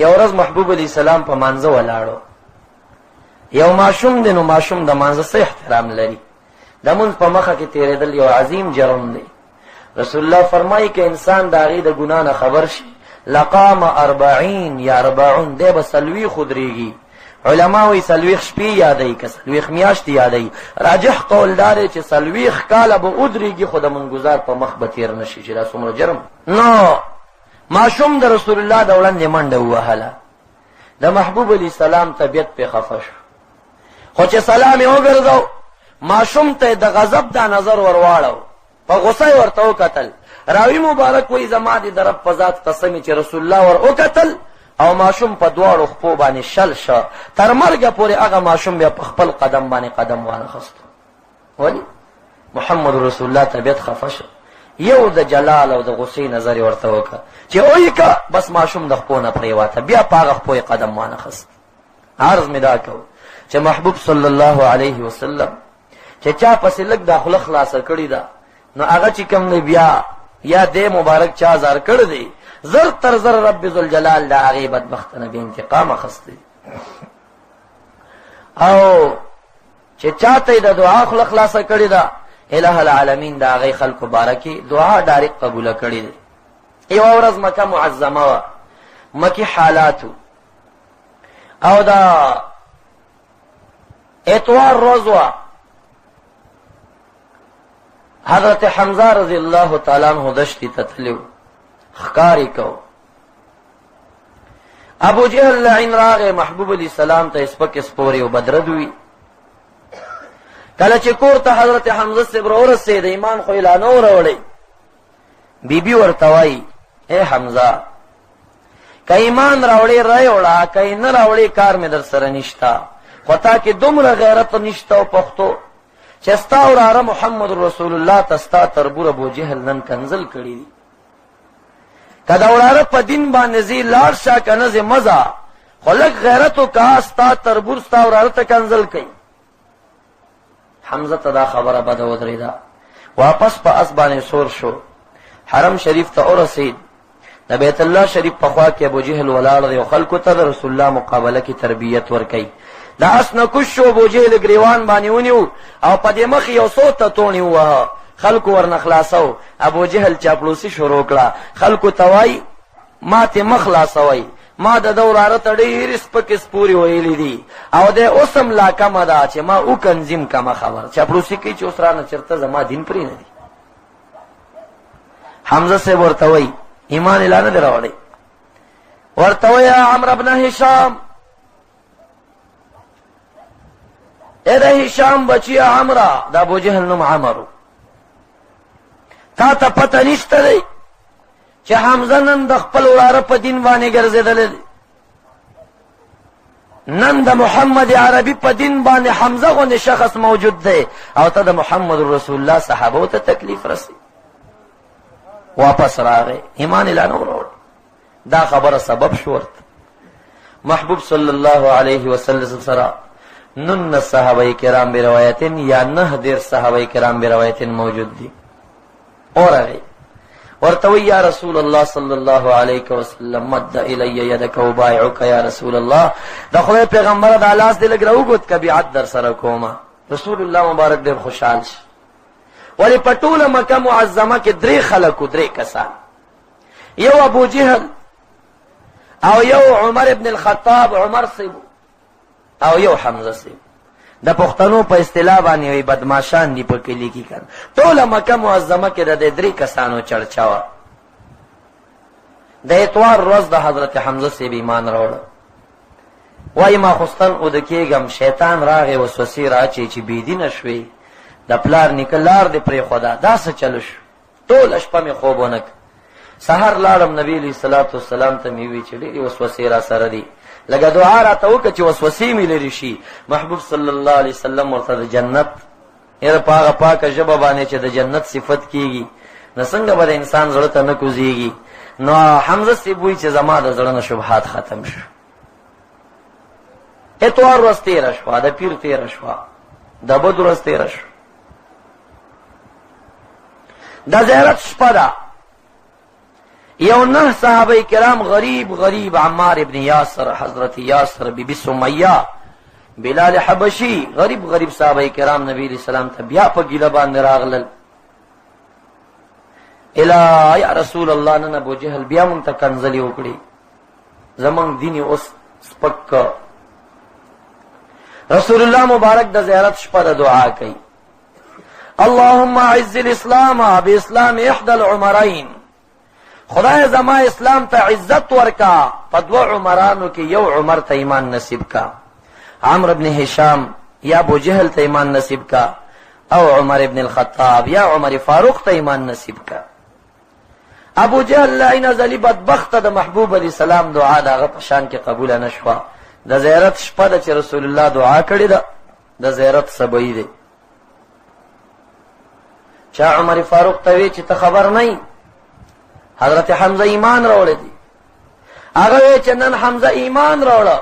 یو ورځ محبوب علیہ السلام په مانځه ولاړو. یو ماشوم دی، نو ماشوم د مانځه څه احترام لري، د مونځ په مخه کې تیرېدل یو عظیم جرم دی. رسول الله فرمایي که انسان د هغې د ګناه نه خبر شي لقام 40 یا 40 دی به 40 خودرېږي. علما وایي 40 شپې یادوي که 40 میاشتې یادوي. راجح قول دا دی چې 40 کاله به ودرېږي، خو د منګزار په مخ به تېر نه شي چې دا څومره جرم. نو ماشوم د رسول الله د وړاندې منډه ووهله. د محبوب علیه السلام طبیعت پې خفه شو، خو چې سلام یې وګرځو ماشوم ته د غضب دا نظر ورواړو، په غصه یې ورته وکتل. راوي مبارک وایي زما دې د رب په ذات قسم چې رسول الله ور وکتل او ماشوم په دواړو خپو باندې شل شه، تر مرګه پورې هغه ماشوم بیا په خپل قدم باندې قدم وانخستو. ولی محمد رسول الله طبیعت خفه شه، یو د جلال او د غصې نظر یې ورته وکړه چې اوی که بس ماشوم د خپو نه پرېواته، بیا په هغه خپو یې قدم وانخست. عرض مې دا کوو چې محبوب صلی الله علیه وسلم چې چا پسې لږ دا خوله خلاصه کړې ده، نو هغه چې کوم دی بیا یا دې مبارک چا زار کړی دی، زر تر زر رب ذوالجلال دا هغې بدبخته نه بې انتقام اخستی. او چې چاته یې د دعا خوله خلاصه کړې ده، الہ العالمین د هغې خلکو باره کې دعا ډایرکټ قبوله کړې ده. یوه ورځ مکه معظمه وه، مکې حالاتو او دا اتوار روز وه. حضرت حمزه رضی الله تعالی عنہ دشتي ته تللی و، ښکار یې کو. ابو جهل لعین راغی محبوب علیه السلام ته سپک سپورې او بدرد وي. کله چې کور ته حضرت حمزه صاحب راورسېد، ایمان خو یې لا نه و راوړی. بیبي ورته وایي اے حمزه که ایمان راوړې راوړه، که یې نه راوړې کار مې در سره نشته، خو تا کې دومره غیرت نشته او پښتو چې ستا وراره محمد رسول الله ته ستا تربور ابو جهل نن کنزل کړي دي. که د وراره په دین باندې ځې لاړ شه، که نه ځې مزه، خو لږ غیرت وکړه، ستا تربور ستا وراره ته کنزل کوي. حمزه ته دا خبره بده ودرېده، واپس په اس باندې سور شو، حرم شریف ته ورسېد. د بیت الله شریف په خوا کې ابو جهل ولاړ دی او خلکو ته د رسول الله مقابله کې تربیت ورکوي. دا اس نه کوش شو، ابو جهل ګریوان باندې ونیو او په دې مخ یو څو تتونې ووهه، خلکو ورنه خلاصو. ابو جهل چاپلوسي شروع کړه، خلکو ته وایي ما ته مخ خلاصوئ، ما د ده وراره ته ډېرې سپکې سپورې ویلې دي او دی اوس هم لا کمه ده چې ما وکنځیم کمه خبر. چاپلوسي کوي چې اوس رانه چېرته زما دین پرې نه دي. حمزه صاحب ورته وایي ایمان یې لا نه دی راوړی. ورته وایي عمرو بن هشام، اے د هشام بچیا عمره، د ابو جهل نوم عمرو، تا ته پته نشته دی چې حمزه نن د خپل وراره په دین باندې ګرځېدلی دی؟ نن د محمد عربي په دین باندې حمزه غوندې شخص موجود دی او ته د محمد رسول الله صحابو ته تکلیف رسی. واپس راغی، ایمان یې لا نه وروړ. دا خبره سبب شو ورته محبوب صلی الله علیه وسلم سره 19 صحابه کرام به روایتین یا 9 صحابه کرام به روایتین موجود دي. اور هغه ورته وی یا رسول الله صلی الله علیه وسلم مد الی یدک وبایعک یا رسول الله، د خدای پیغمبر د لاس دې لګ راوګت ک بیعت در سره کومه. رسول الله مبارک ډېر خوشحال شي. ولی په ټوله مکه معظمه کې 3 خلکو، 3 کسان، یو ابو جهل او یو عمر ابن الخطاب عمر صاحب او یو حمزه صاحب. د پښتنو په اصطلاح باندې وي بدمعشان دي په کلی کې کړه. ټوله مکه معظمه کې د 3 کسانو چرچا وه. د اتوار ورځ د حضرت حمزه صاحب ایمان راوړه. وایي ماخوستن اوده کېږم، شیطان راغی وسوسې راچی چې بېدینه شوې، د پلار نیکه لار دې پرېښوده، دا څه چلو شو؟ ټوله شپه مې خوب ونه کړ. سهار لاړم نبي علیه صلات وسلام ته مې وی چې ډېرې وسوسې را سره دي، لکه دعا راته وکړه چې وسوسې مې لرې شي. محبوب صلی الله علیه وسلم ورته د جنت یاره په هغه پاکه ژبه باندې چې د جنت صفت کېږي نو څنګه به د انسان زړه ته نه کوزېږي. نو حمزه صاحب وایي چې زما د زړه نه شبهات ختم شو. اتوار ورځ تېره شوه، د پیر تېره شوه، د بد ورځ تېره شوه، د زیارت شپه ده. یو 9 صحابه کرام غریب عمار ابن یاسر، حضرت یاسر، بی بی سمیہ، بلال حبشی، غریب صحابه کرام نبی علیہ السلام ته بیا په ګیله باندې راغلل. الا یا رسول الله، نن ابو جهل بیا مونږ ته کنځلې وکړي، زمونږ دین اوس سپک. رسول الله مبارک د زیارت شپه د دعا کوي، اللهم اعز الاسلام باسلام احدى العمرين، خدای زما اسلام ته عزت ورکا، په 2 عمرانو کې یو عمر ته ایمان نصیب کا، عمرو بن هشام یا ابو جهل ته ایمان نصیب کا، او عمر ابن الخطاب یا عمر فاروق ته ایمان نصیب کا. ابو جهل لعین ذلی بدبخت د محبوب علیہ السلام دعا دغه په شان کې قبول نشوه. د زیارت شپه د چې رسول الله دعا کړې ده، د زیارت سبعی دی. چا عمر فاروق ته وی چې ته خبر نه، حضرت حمزه ایمان راوړی دی. هغه وی چې نن حمزه ایمان راوړه،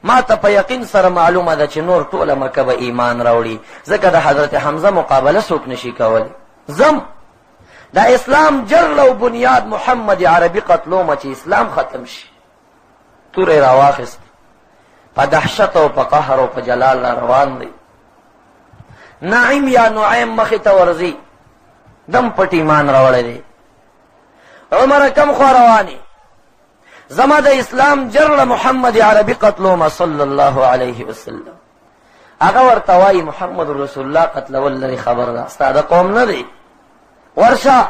ما ته په یقین سره معلومه ده چې نور ټوله مکه به ایمان راوړي، ځکه د حضرت حمزه مقابله څوک نشي کولی. زم دا اسلام جرل او بنیاد محمد عربي قتلومه چې اسلام ختم شي. تورې راواخست، په دهشت او په قهر او په جلال را روان دی. نعیم یا نعیم مخې ته ورځي، دم پټ ایمان راوړی دی. عمر کم خوا رواني، زما د اسلام جرل محمد عربي قتلومه صلی الله علیه وسلم. هغه ورته وایي محمد رسول الله قتلول لري خبر ده، ستا د قوم نه دی. ورشه،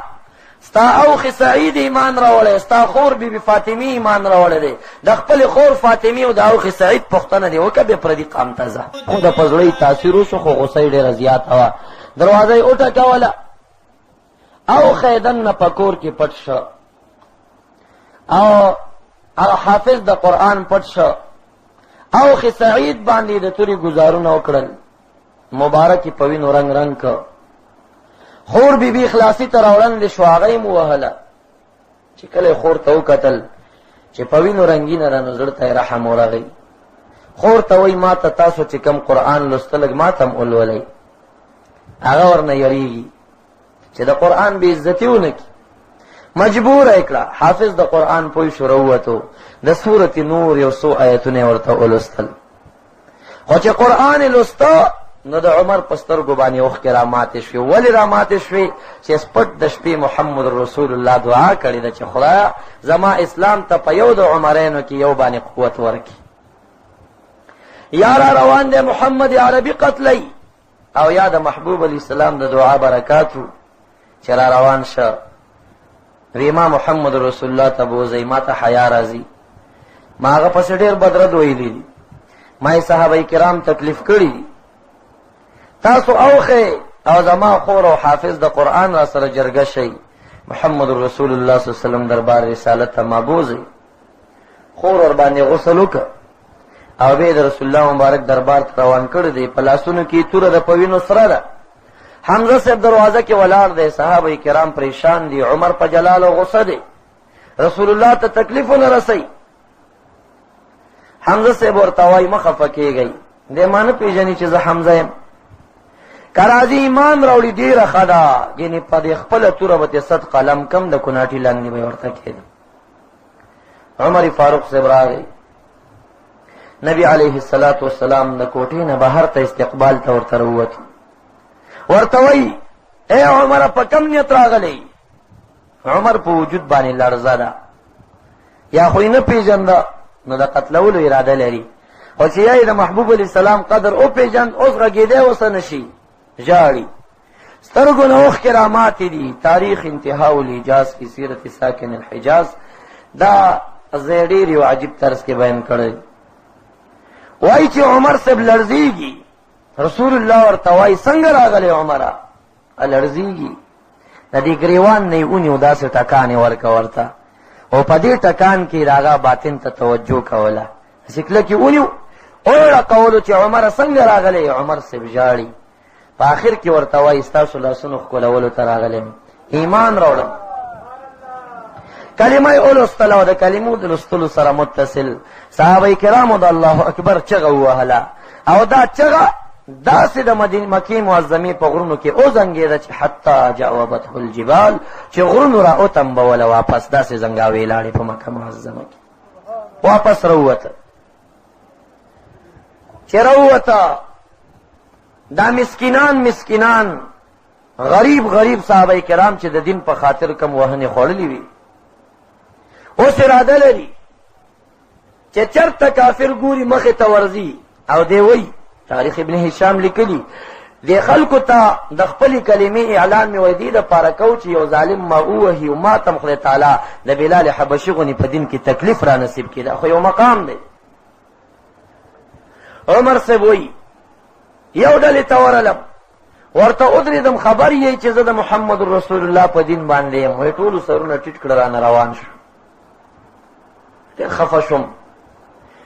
ستا اوخ سعید ایمان راوړی، ستا خور بی بی فاطمی ایمان راوړی دی. د خپل خور فاطمی او د اوخ سعید پوښتنه دی وکړه، بیا پردي قام ته ځه. خو د په زړه تاثیر وشو، خو غصه یې ډېره زیاته وه. دروازه یې وټکوله، اوخ یې دننه په کور کې پټ شه، او حافظ د قرآن پټ شه. اوخ سعید باندې د تورې گزارونه وکړل، مبارک په وینو رنگ که. خور بی بی خلاصی ته راوړندې شو، هغه یې ووهله. چې کله خور ته وکتل چې په وینو رنګینه ده، نو زړه ته یې رحم ورغی. خور ته وایي ما ته تاسو چې کم قرآن لوسته لږ ما ته هم ولولئ. هغه ورنه یریږي چې د قرآن بې عزتي ونه کړي. مجبوره یې کړه، حافظ د قرآن پوی شو، راووتو. د سورة نور یو څو آیتونه یې ورته ولوستل. خو چې قرآن یې لوسته، نو د عمر په سترګو باندې اوښکې راماتې شوې. ولې راماتې شوې؟ چې سپټ د شپې محمد رسول الله دعا کړې ده چې خدایا زما اسلام ته په یو د عمرینو کې یو باندې قوت ورکړي. یا را روان دی محمد عربي قتلی، او یا د محبوب علیه السلام د دعا برکاتو چې را روان شه. وی ما محمد رسول الله ته بوځئ، ما ته حیا راځي. ما هغه پسې ډېر بدرد ویلی دي، ما یې صحابه کرام تکلیف کړي دي. تاسو اوخه او زما خور او حافظ د قرآن را سره جرګه شئ، محمد رسول الله صلی الله علیه وسلم دربار رسالت ته ما بوځئ. خور ور باندې غسل وکړه، او بیا د رسول الله مبارک دربار ته روان کړی دی. په لاسونو کې توره ده، په وینو سره ده. حمزه صاحب دروازه کې ولاړ دی، صحابه کرام پریشان دي، عمر په جلال او غصه دی، رسول الله ته تکلیف نه رسي. حمزه صاحب ورته وایي مه خفه کېږئ، دی ما نه پېژني چې زه حمزه یم. که راځي ایمان راوړي ډېره ښه ده، یعنې په دې خپله توره به دې 100 قلم کم د کوناټي لاندې به ورته کېده. عمر فاروق صاحب راغی، نبی علیه الصلاة والسلام د کوټې نه بهر ته استقبال ته ورته راووتو. ورته وایي ای عمر په کم نیت راغلی؟ عمر په وجود باندې لړزه ده، یا خو یې نه پېژنده، نو د قتلولو اراده لري. خو چې یا یې د محبوب علیه السلام قدر وپېژند، اوس غږېدی اوسه نشي، ژاړي. سترګو نه اوښکې راماتې دي. تاریخ انتهاء الاجاز فی سیرت ساکن الحجاز دا ځای ډېر یو عجیب طرز کې بیان کړی. وایي چې عمر صاحب لړزېږي. رسول الله ورته وایي څنګه راغلی عمره؟ لړزېږي. د دې ګریوان نه یې ونیو، داسې ټکان یې ورکه ورته، او په دې ټکان کې د هغه باطن ته توجه کوله. شکله کې ونیو اوړه کولو چې عمره څنګه راغلی؟ عمر صاحب ژاړي. په آخر کې ورته وایي ستاسو لاسونو ښکلولو ته راغلی، ایمان راوړم. کلمه یې ولوستله، او د کلمو د لوستلو سره متصل صحابه کرامو د الله اکبر چغه ووهله، او دا چغه داسې د مکې معظمې په غرونو کې وزنګېده چې حتی جاوبته الجبال چې غرونو را وتمبوله واپس داسې زنګاوې لاړې په مکه معظمه کې واپس راووته چې راووته دا مسکینان غریب صحابه کرام چې د دین په خاطر کم وهنې خوړلې وي اوس اراده لري چې چرته کافر ګوري مخې ته ورځي او دی وایي تاریخ ابن هشام لیکلی د خلکو ته د خپلې کلمې اعلان مې وایي دې دپاره کو چې یو ظالم ما ووهي او ما ته خدای تعالی د بلال حبشي غونې په دین کې تکلیف را نصیب کړي دا خو یو مقام دی عمر صاحب وایي یو ډلې ته ورغلم ورته ودرېدم خبر یې چې زه د محمد رسول الله په دین باندې یم وایي ټولو سرونه ټیټ کړه رانه روان شو ډېر خفه شوم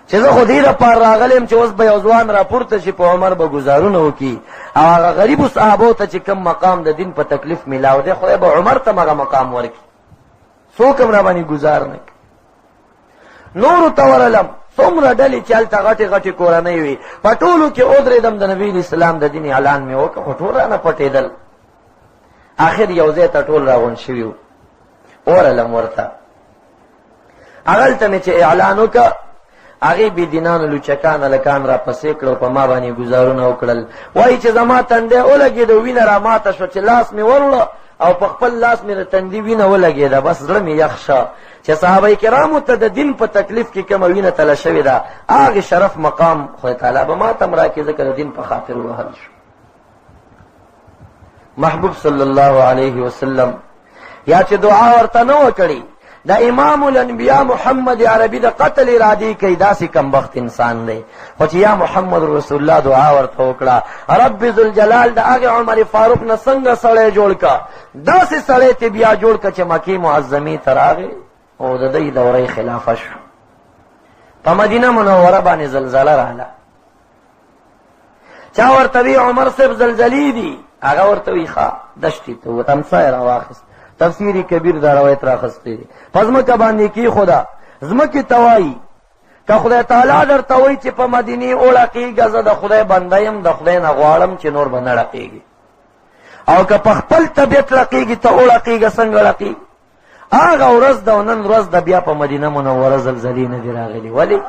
چې زه خو دې دپاره راغلی یم چې اوس به یو ځوان راپورته شي په عمر به ګزارونه وکړي او هغه غریبو صحابو ته چې کوم مقام د دین په تکلیف میلاو دی خدای به عمر ته هغه مقام ورکړي څوک هم راباندې ګزار نه کړي نورو ته ورغلم څومره ډلې چې هلته غټې کورنۍ وي په ټولو کې ودرېدم د نبي اسلام د دین اعلان مې وکړ خو ټول رانه پټېدل آخر یو ځای ته ټول راغونډ شوي وو ورغلم ورته هغلته مې چې اعلان وکړه هغې بېدینانو لوچکان هلکان را پسې کړه په ما باندې ګزارونه وکړل وایي چې زما تندی ولګېده وینه را ماته شوه چې لاس مې وروړه او په خپل لاس مې د تندي وینه ولګېده بس زړه مې یخ شه چې صحابه کرامو ته د دین په تکلیف کې کومه وینه تله شوې ده هغې شرف مقام خدای تعالی به ما ته هم راکړي ځکه د دین په خاطر ووهل شو محبوب صلی الله علیه وسلم یا چې دعا ورته نه وه کړې د امام الانبیاء محمد عربي د قتل ارادې کوي داسې کمبخت انسان دی خو چې یا محمد رسول الله دعا ورته وکړه رب ذوالجلال د هغې عمر فاروق نه څنګه سړی جوړ که داسې سړی ته بیا جوړ که چې مکې معظمې ته راغی او د دې دورې خلافه شو په مدینه منوره باندې زلزله راغله چا ورته وی عمر صاحب زلزلې دي هغه ورته وی ښه دشتې ته ووت امسا یې راواخیست تفسیری کبیر دا روایت راخستی دی په ځمکه باندې کېښوده ځمکې ته وایي که خدای تعالی درته وایي چې په مدینې وړقېږه زه د خدای بنده یم د خدای نه غواړم چې نور به نه ړقېږي او که په خپل طبیعت ړقېږي ته وړقېږه څنګه ړقېږي هغه ورځ ده او نن ورځ ده بیا په مدینه منوره زلزلې نه دي راغلي ولې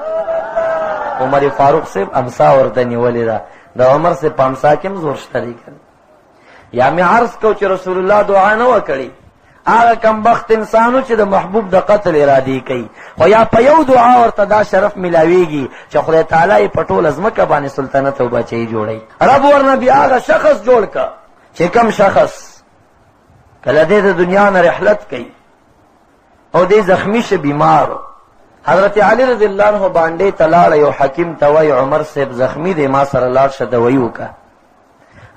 عمر فاروق صاحب امسا ورته نیولې ده د عمر صاحب په امسا کې هم زور شته دی که یا مې عرض کو چې رسول الله دعا نه وه کړې هغه کمبخت انسانو چې د محبوب د قتل ارادې کوي خو یا په یو دعا ورته دا شرف ملاویږي چې خدای تعالی یې په ټوله ځمکه باندې سلطنت او بچی جوړوي رب ورنه بیا هغه شخص جوړ که چې کم شخص کله دې د دنیا نه رحلت کوي او دې زخمی شه بیمار حضرت علی رضی الله عنه باندې ته لاړه یو حکیم ته وایي عمر صاحب زخمی دی ما سره لاړ شه دوایي وکړه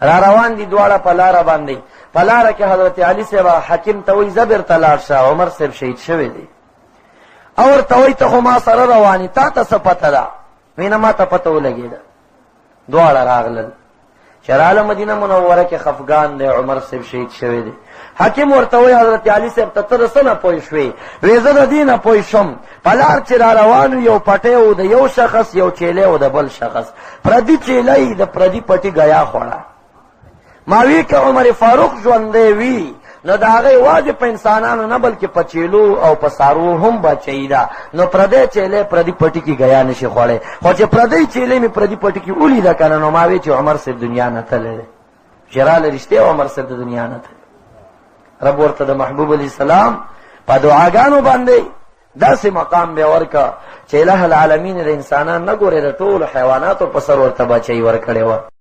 را روان دي دواړه په لاره باندې په لاره کې حضرت علی صاحب حکیم ته وایي زه بېرته لاړ شه عمر صاحب شهید شوی دی او ورته وایي ته خو ما سره روان یې تا ته څه پته ده وینه ما ته پته ولګېده دواړه راغلل چې راله مدینه منوره کې خفګان دی عمر صاحب شهید شوی دی حکیم ورته وایي حضرت علی صاحب ته ته د څه نه پوه شوې وایي زه د دې نه پوه شم په لار چې را روان یو پټی و د یو شخص یو چیلی و د بل شخص پردي چیلی د پردي پټي ګیا خوړه ما وی که عمر فاروق ژوندی وي نو د هغې یوازې په انسانانو نه بلکې په چیلو او په څاروو هم بچی ده نو پردی چیلی پردي پټي کې ګیا نشي خوړی خو چې پردی چیلی مې پردي پټي کې ولیده که نه نو ما وی چې عمر صاحب دنیا نه تللی دی چې راله رښتیا عمر صاحب د دنیا نه تللی رب ورته د محبوب علیه السلام په دعاګانو باندې داسې مقام بیا ورکه چې الہ العالمین د انسانان نه ګورې د ټولو حیواناتو په سر ورته بچی ورکړې وه